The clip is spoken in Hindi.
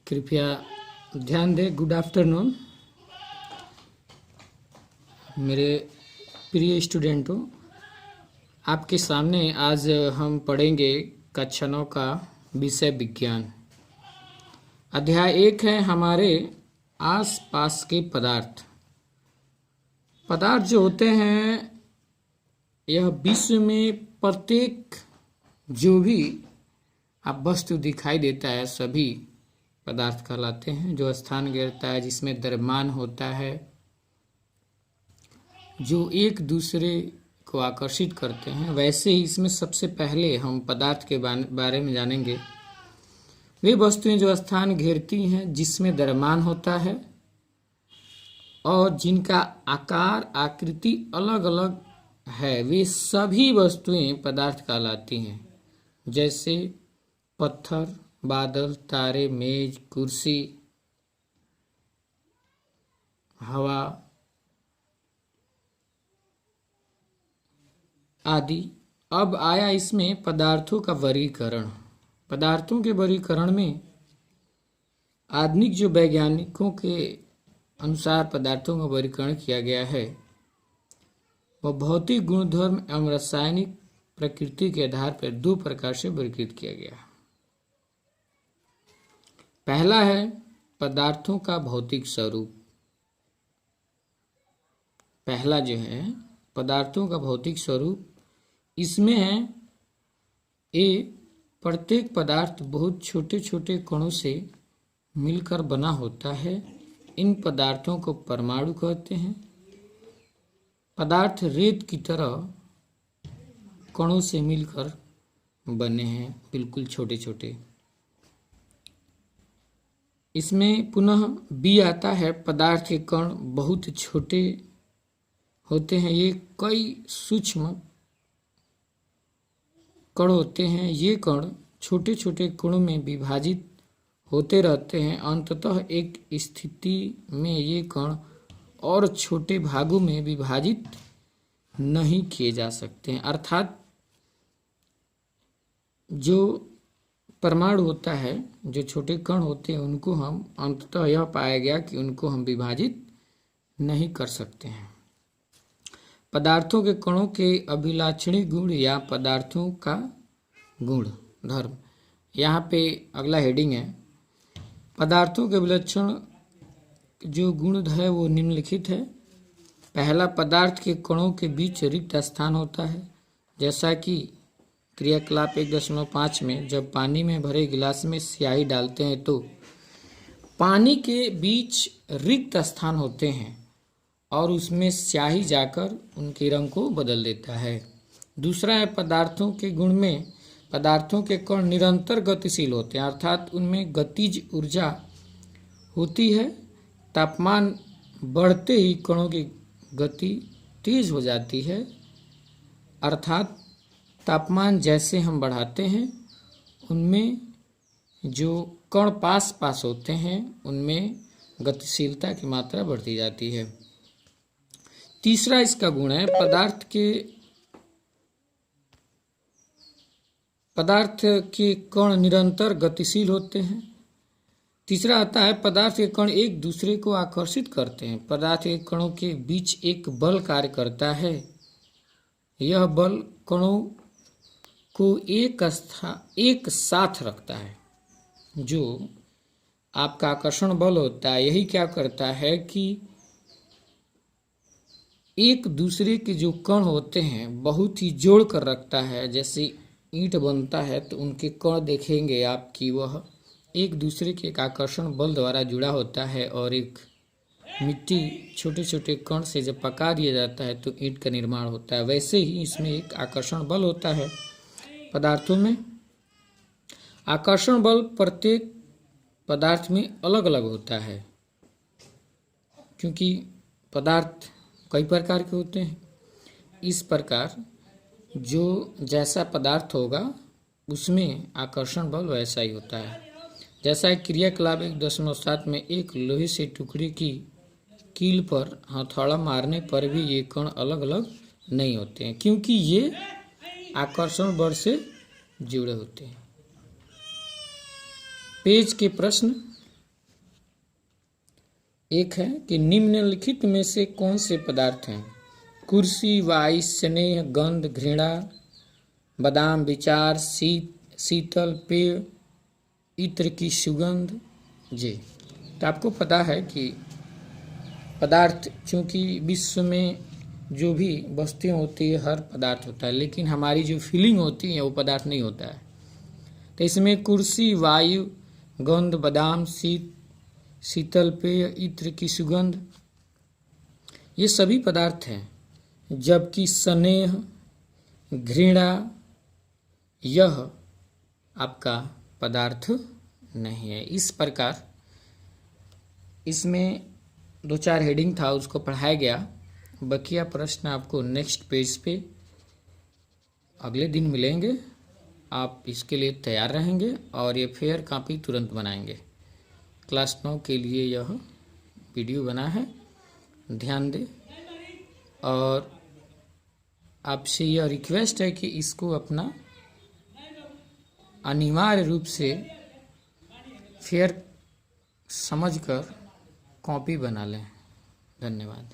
कृपया ध्यान दें। गुड आफ्टरनून मेरे प्रिय स्टूडेंटों, आपके सामने आज हम पढ़ेंगे कक्षा 9 का विषय विज्ञान। अध्याय 1 है हमारे आसपास के पदार्थ। पदार्थ जो होते हैं यह विश्व में प्रत्येक जो भी आप वस्तु दिखाई देता है सभी पदार्थ कहलाते हैं। जो स्थान घेरता है, जिसमें द्रव्यमान होता है, जो एक दूसरे को आकर्षित करते हैं, वैसे ही इसमें सबसे पहले हम पदार्थ के बारे में जानेंगे। वे वस्तुएं जो स्थान घेरती हैं, जिसमें द्रव्यमान होता है और जिनका आकार आकृति अलग अलग है, वे सभी वस्तुएं पदार्थ कहलाती हैं। जैसे पत्थर, बादल, तारे, मेज, कुर्सी, हवा आदि। अब आया इसमें पदार्थों का वर्गीकरण। पदार्थों के वर्गीकरण में आधुनिक जो वैज्ञानिकों के अनुसार पदार्थों का वर्गीकरण किया गया है, वह भौतिक गुणधर्म एवं रासायनिक प्रकृति के आधार पर 2 प्रकार से वर्गीकृत किया गया है। पहला है पदार्थों का भौतिक स्वरूप। पहला जो है पदार्थों का भौतिक स्वरूप, इसमें है प्रत्येक पदार्थ बहुत छोटे छोटे कणों से मिलकर बना होता है। इन पदार्थों को परमाणु कहते हैं। पदार्थ रेत की तरह कणों से मिलकर बने हैं, बिल्कुल छोटे छोटे। इसमें पुनः बी आता है पदार्थ के कण बहुत छोटे होते हैं। ये कई सूक्ष्म कण होते हैं। ये कण छोटे छोटे कणों में विभाजित होते रहते हैं। अंततः एक स्थिति में ये कण और छोटे भागों में विभाजित नहीं किए जा सकते हैं। अर्थात जो परमाणु होता है, जो छोटे कण होते हैं, उनको हम अंततः यह पाया गया कि उनको हम विभाजित नहीं कर सकते हैं। पदार्थों के कणों के अभिलाक्षणिक गुण या पदार्थों का गुण धर्म। यहाँ पे अगला हेडिंग है पदार्थों के विलक्षण जो गुण है वो निम्नलिखित है। पहला, पदार्थ के कणों के बीच रिक्त स्थान होता है। जैसा कि क्रियाकलाप 1.5 में जब पानी में भरे गिलास में स्याही डालते हैं तो पानी के बीच रिक्त स्थान होते हैं और उसमें स्याही जाकर उनके रंग को बदल देता है। दूसरा है पदार्थों के गुण में पदार्थों के कण निरंतर गतिशील होते हैं, अर्थात उनमें गतिज ऊर्जा होती है। तापमान बढ़ते ही कणों की गति तेज हो जाती है, अर्थात तापमान जैसे हम बढ़ाते हैं उनमें जो कण पास पास होते हैं उनमें गतिशीलता की मात्रा बढ़ती जाती है। तीसरा इसका गुण है पदार्थ के कण निरंतर गतिशील होते हैं। तीसरा आता है पदार्थ के कण एक दूसरे को आकर्षित करते हैं। पदार्थ के कणों के बीच एक बल कार्य करता है। यह बल कणों को एक साथ रखता है। जो आपका आकर्षण बल होता है, यही क्या करता है कि एक दूसरे के जो कण होते हैं बहुत ही जोड़ कर रखता है। जैसे ईंट बनता है तो उनके कण देखेंगे आप कि वह एक दूसरे के एक आकर्षण बल द्वारा जुड़ा होता है। और एक मिट्टी छोटे छोटे कण से जब पका दिया जाता है तो ईंट का निर्माण होता है। वैसे ही इसमें एक आकर्षण बल होता है। पदार्थों में आकर्षण बल प्रत्येक पदार्थ में अलग अलग होता है, क्योंकि पदार्थ कई प्रकार के होते हैं। इस प्रकार जो जैसा पदार्थ होगा उसमें आकर्षण बल वैसा ही होता है। जैसा क्रियाकलाप 1.7 में एक लोहे से टुकड़े की कील पर हथौड़ा मारने पर भी ये कण अलग अलग नहीं होते हैं, क्योंकि ये आकर्षण बल से जुड़े होते हैं। पेज के प्रश्न एक है कि निम्नलिखित में से कौन से पदार्थ हैं? कुर्सी, वायु, स्नेह, गंध, घृणा, बादाम, विचार, शीतल पेय, इत्र की सुगंध। जी, तो आपको पता है कि पदार्थ, चूंकि विश्व में जो भी वस्तुएं होती है हर पदार्थ होता है, लेकिन हमारी जो फीलिंग होती है वो पदार्थ नहीं होता है। तो इसमें कुर्सी, वायु, गंध, बादाम, शीतल पेय, इत्र की सुगंध, ये सभी पदार्थ हैं, जबकि स्नेह, घृणा, यह आपका पदार्थ नहीं है। इस प्रकार इसमें 2-4 हेडिंग था, उसको पढ़ाया गया। बकिया प्रश्न आपको नेक्स्ट पेज पे अगले दिन मिलेंगे। आप इसके लिए तैयार रहेंगे और ये फेयर कॉपी तुरंत बनाएंगे। क्लास 9 के लिए यह वीडियो बना है, ध्यान दें। और आपसे यह रिक्वेस्ट है कि इसको अपना अनिवार्य रूप से फेयर समझकर कॉपी बना लें। धन्यवाद।